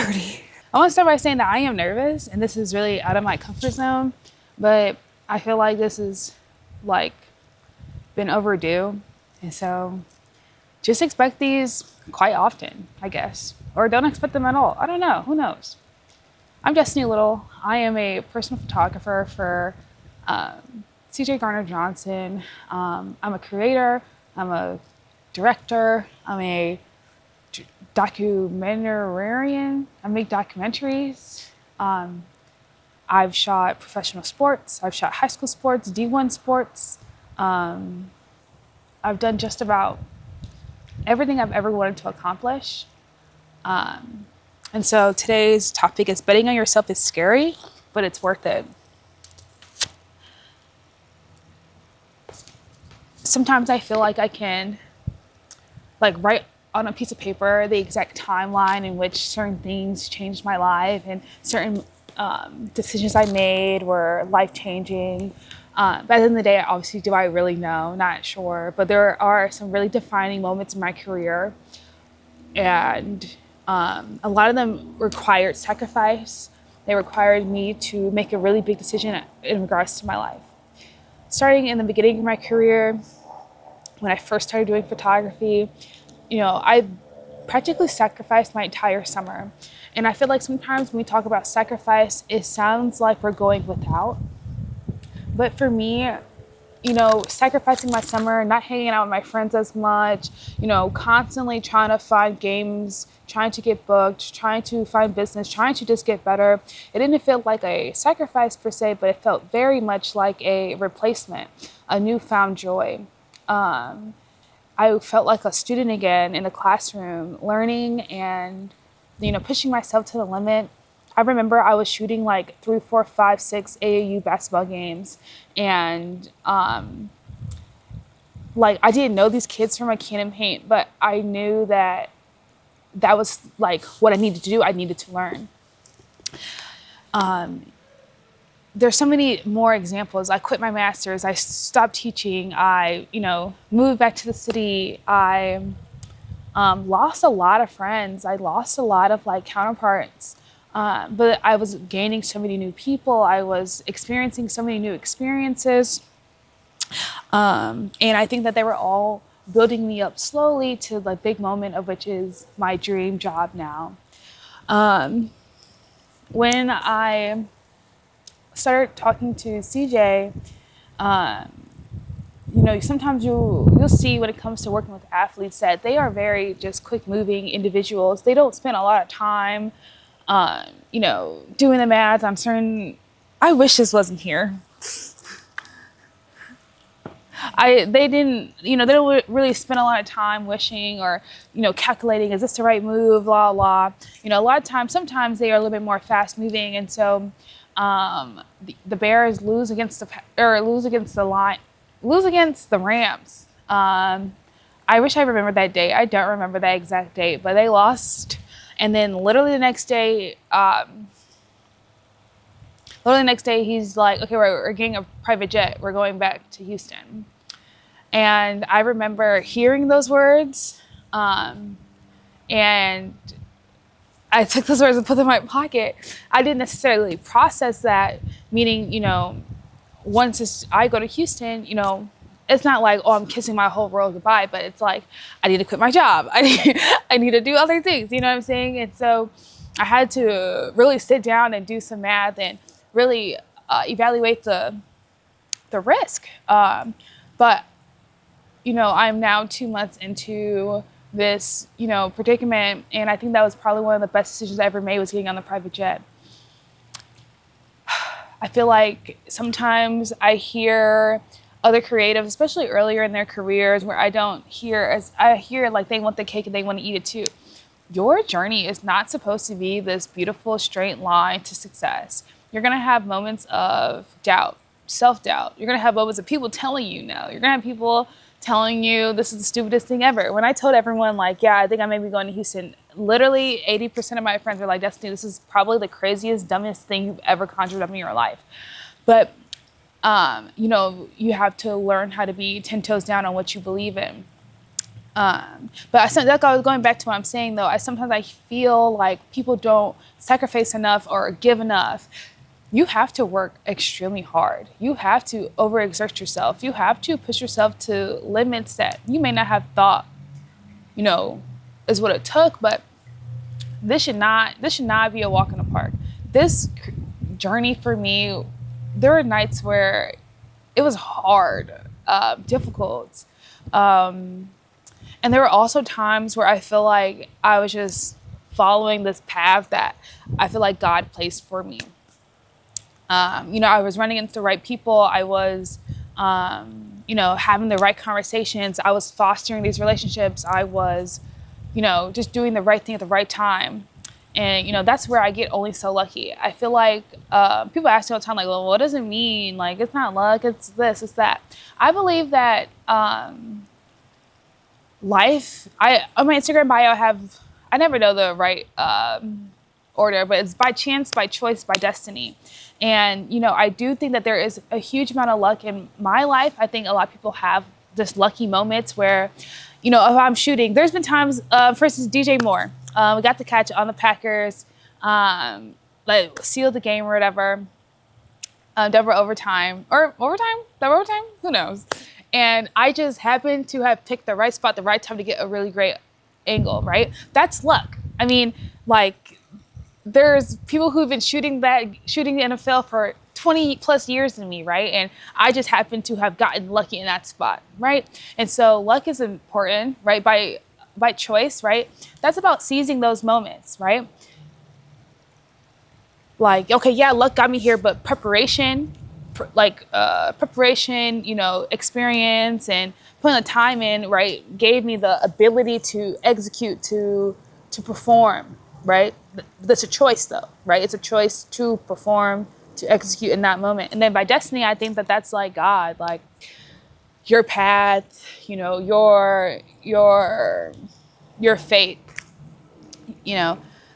dirty. I want to start by saying that I am nervous and this is really out of my comfort zone, but I feel like this is like been overdue. And so just expect these quite often, I guess, or don't expect them at all. I don't know. Who knows? I'm Destiny Little. I am a personal photographer for CJ Garner Johnson. I'm a creator. I'm a director. I'm a documentarian. I make documentaries. I've shot professional sports. I've shot high school sports, D1 sports. I've done just about everything I've ever wanted to accomplish. And so today's topic is betting on yourself is scary, but it's worth it. Sometimes I feel like I can write on a piece of paper the exact timeline in which certain things changed my life and certain decisions I made were life-changing. But at the end of the day, obviously, do I really know? Not sure. But there are some really defining moments in my career. And a lot of them required sacrifice. They required me to make a really big decision in regards to my life. Starting in the beginning of my career, when I first started doing photography, I practically sacrificed my entire summer. And I feel like sometimes when we talk about sacrifice, it sounds like we're going without. But for me, sacrificing my summer, not hanging out with my friends as much, constantly trying to find games, trying to get booked, trying to find business, trying to just get better. It didn't feel like a sacrifice per se, but it felt very much like a replacement, a newfound joy. I felt like a student again in the classroom, learning and, pushing myself to the limit. I remember I was shooting like 3, 4, 5, 6 AAU basketball games. And I didn't know these kids from a can of paint, but I knew that was like what I needed to do. I needed to learn. There's so many more examples. I quit my master's. I stopped teaching. I, moved back to the city. I lost a lot of friends. I lost a lot of counterparts. But I was gaining so many new people. I was experiencing so many new experiences. And I think that they were all building me up slowly to the big moment of which is my dream job now. When I started talking to CJ, sometimes you'll see when it comes to working with athletes that they are very just quick moving individuals. They don't spend a lot of time, doing the math on certain. I wish this wasn't here. They don't really spend a lot of time wishing or, calculating, is this the right move, blah, blah. A lot of times, sometimes they are a little bit more fast moving. And so the Bears lose against the Rams. I wish I remembered that date. I don't remember that exact date, but they lost. And then literally the next day, he's like, okay, we're getting a private jet. We're going back to Houston. And I remember hearing those words, and I took those words and put them in my pocket. I didn't necessarily process that, meaning, once I go to Houston, it's not like, oh, I'm kissing my whole world goodbye, but it's like, I need to quit my job. I need to do other things, you know what I'm saying? And so I had to really sit down and do some math and really evaluate the risk. But, I'm now 2 months into this, predicament. And I think that was probably one of the best decisions I ever made was getting on the private jet. I feel like sometimes I hear other creatives, especially earlier in their careers, where I hear like they want the cake and they want to eat it too. Your journey is not supposed to be this beautiful straight line to success. You're going to have moments of doubt, self-doubt. You're going to have moments of people telling you no. You're going to have people telling you this is the stupidest thing ever. When I told everyone I think I may be going to Houston, literally 80% of my friends were like, Destiny, this is probably the craziest, dumbest thing you've ever conjured up in your life. But you have to learn how to be 10 toes down on what you believe in. But like I was going back to what I'm saying though, sometimes I feel like people don't sacrifice enough or give enough. You have to work extremely hard. You have to overexert yourself. You have to push yourself to limits that you may not have thought, is what it took. But this should not be a walk in the park. This journey for me, there were nights where it was hard, difficult. And there were also times where I feel like I was just following this path that I feel like God placed for me. I was running into the right people. I was, having the right conversations. I was fostering these relationships. I was, just doing the right thing at the right time. And, that's where I get only so lucky. I feel like people ask me all the time, like, well, what does it mean? Like, it's not luck, it's this, it's that. I believe that life, on my Instagram bio, I never know the right order, but it's by chance, by choice, by destiny. And, I do think that there is a huge amount of luck in my life. I think a lot of people have just lucky moments where, if I'm shooting, there's been times, for instance, DJ Moore, we got the catch on the Packers, sealed the game or whatever, double overtime, who knows? And I just happened to have picked the right spot, the right time to get a really great angle, right? That's luck. I mean, there's people who've been shooting the NFL for 20 plus years than me, right? And I just happen to have gotten lucky in that spot, right? And so luck is important, right? By choice, right? That's about seizing those moments, right? Okay, yeah, luck got me here, but preparation, experience and putting the time in, right, gave me the ability to execute, to perform, right? That's a choice though, right? It's a choice to perform, to execute in that moment. And then by destiny, I think that that's like God, like your path, your fate,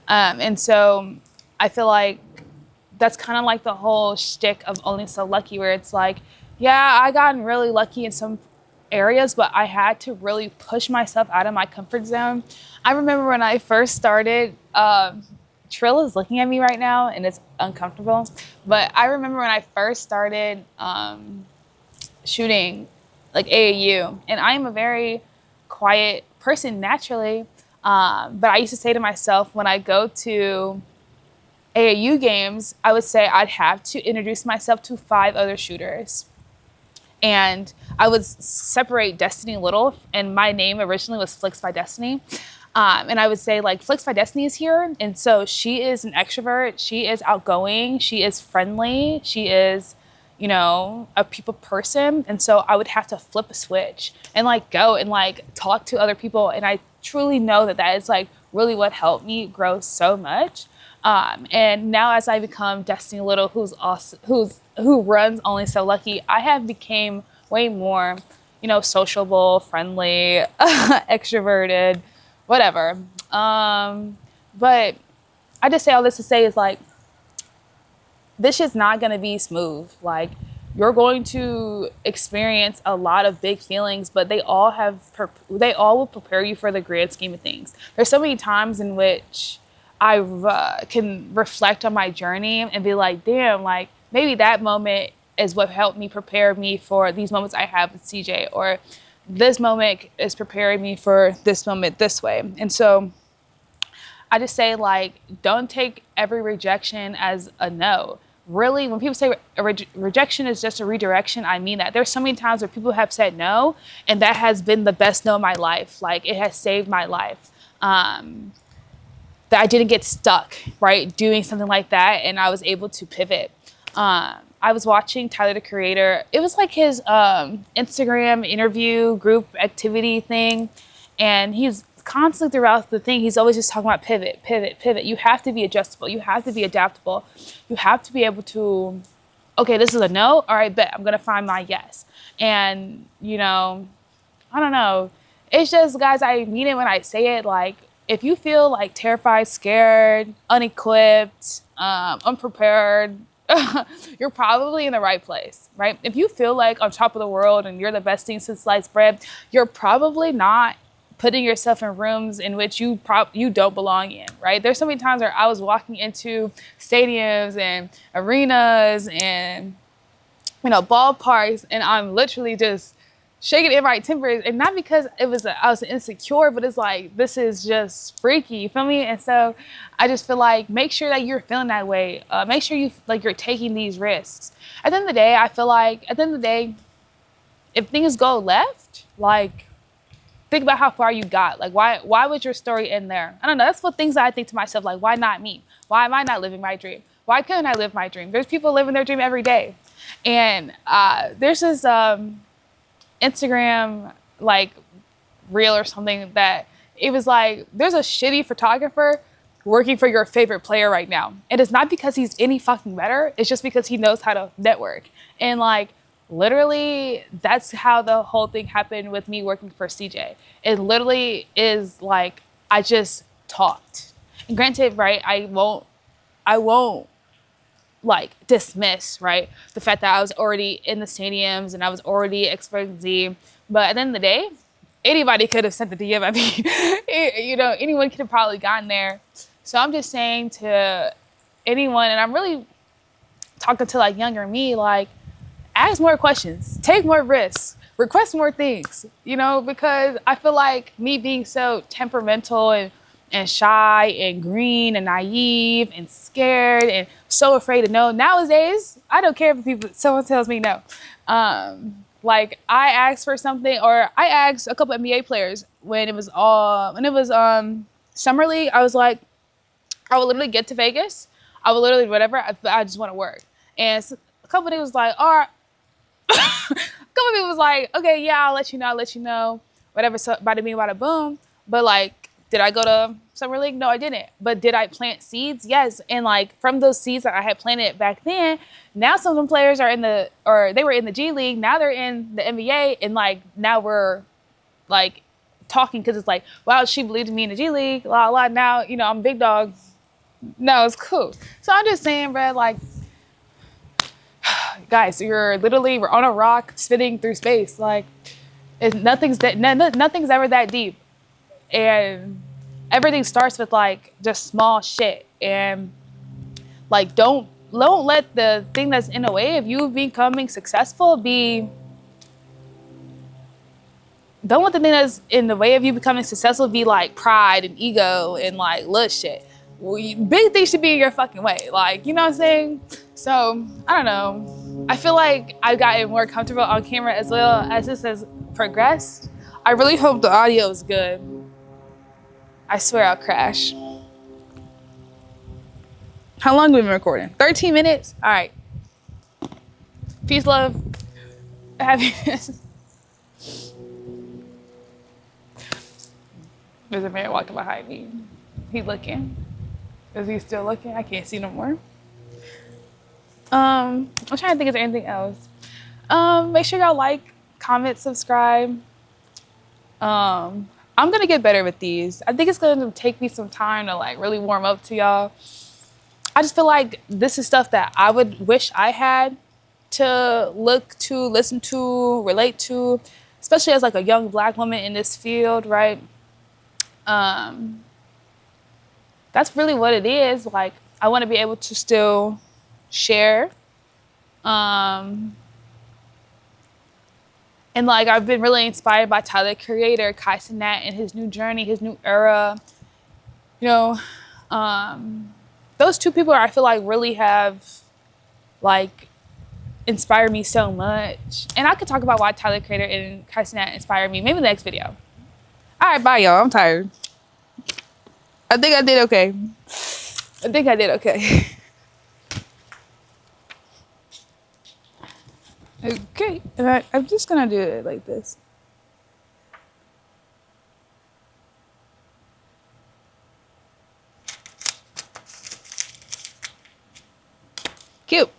and so I feel like that's kind of like the whole shtick of Only So Lucky, where it's like, yeah, I gotten really lucky in some areas, but I had to really push myself out of my comfort zone. I remember when I first started, Trill is looking at me right now and it's uncomfortable, but I remember when I first started shooting like AAU, and I am a very quiet person naturally, but I used to say to myself when I go to AAU games, I would say I'd have to introduce myself to 5 other shooters. And I would separate Destiny a little, and my name originally was Flix by Destiny. And I would say, Flix by Destiny is here, and so she is an extrovert, she is outgoing, she is friendly, she is, a people person, and so I would have to flip a switch and, go and, talk to other people, and I truly know that is, really what helped me grow so much. And now as I become Destiny Little, who runs Only So Lucky, I have became way more, sociable, friendly, extroverted, whatever. But I just say all this to say is this is not going to be smooth. You're going to experience a lot of big feelings, but they all will prepare you for the grand scheme of things. There's so many times in which I can reflect on my journey and be like, damn, maybe that moment is what helped me prepare me for these moments I have with CJ, or this moment is preparing me for this moment this way. And so I just say, don't take every rejection as a no. Really, when people say rejection is just a redirection, I mean that. There's so many times where people have said no, and that has been the best no of my life. It has saved my life. That I didn't get stuck, right, doing something like that, and I was able to pivot. I was watching Tyler, the Creator. It was his Instagram interview group activity thing, and he's constantly throughout the thing, he's always just talking about pivot. You have to be adjustable. You have to be adaptable. You have to be able to, okay, this is a no. All right, bet I'm going to find my yes. And, I don't know. It's just, guys, I mean it when I say it, if you feel terrified, scared, unequipped, unprepared, you're probably in the right place, right? If you feel on top of the world and you're the best thing since sliced bread, you're probably not putting yourself in rooms in which you don't belong in, right? There's so many times where I was walking into stadiums and arenas and, you know, ballparks, and I'm literally just shaking in my timbers, and not because I was insecure, but it's like, this is just freaky, you feel me? And so I just feel like, make sure that you're feeling that way. Make sure you're taking these risks. At the end of the day, I feel like, if things go left, like, think about how far you got. Like, why would your story end there? I don't know. That's what things that I think to myself, like, why not me? Why am I not living my dream? Why couldn't I live my dream? There's people living their dream every day. And there's this Instagram, like, reel or something that it was like, there's a shitty photographer working for your favorite player right now. And it's not because he's any fucking better. It's just because he knows how to network. And like, literally, that's how the whole thing happened with me working for CJ. It literally is like, I just talked. And granted, right, I won't like dismiss, right, the fact that I was already in the stadiums and I was already experiencing Z. But at the end of the day, anybody could have sent the DM at me. You know, anyone could have probably gotten there. So I'm just saying to anyone, and I'm really talking to like younger me, like, ask more questions, take more risks, request more things, you know, because I feel like me being so temperamental and shy and green and naive and scared and so afraid to know, nowadays, I don't care if someone tells me no. Like, I asked for something, or I asked a couple NBA players when it was summer league. I was like, I would literally get to Vegas. I would literally whatever. I just want to work. And a couple of niggas was like, all right. A couple of people was like, okay, yeah, I'll let you know, whatever, so bada bing, bada boom. But like, did I go to Summer League? No, I didn't. But did I plant seeds? Yes. And like, from those seeds that I had planted back then, now some of them players are they were in the G League, now they're in the NBA, and like, now we're like talking, because it's like, wow, she believed in me in the G League, la la, now, you know, I'm big dog. No, it's cool. So I'm just saying, bro, like, guys, we're on a rock spinning through space. Like, nothing's ever that deep. And everything starts with like just small shit. And like, don't let the thing that's in the way of you becoming successful don't let the thing that's in the way of you becoming successful be like pride and ego and like little shit. Big things should be in your fucking way. Like, you know what I'm saying? So, I don't know. I feel like I've gotten more comfortable on camera as well as this has progressed. I really hope the audio is good. I swear I'll crash. How long have we been recording? 13 minutes? All right. Peace, love, happiness. There's a man walking behind me. He's looking. Is he still looking? I can't see no more. I'm trying to think, is there anything else? Make sure y'all like, comment, subscribe. I'm gonna get better with these. I think it's gonna take me some time to like really warm up to y'all. I just feel like this is stuff that I would wish I had to look to, listen to, relate to, especially as like a young Black woman in this field, right? That's really what it is. Like, I want to be able to still share. And like, I've been really inspired by Tyler Creator, Kai Cenat, and his new journey, his new era. You know, those two people I feel like really have like inspired me so much. And I could talk about why Tyler Creator and Kai Cenat inspired me maybe in the next video. All right, bye y'all. I'm tired. I think I did okay. Okay, and I'm just gonna do it like this. Cute.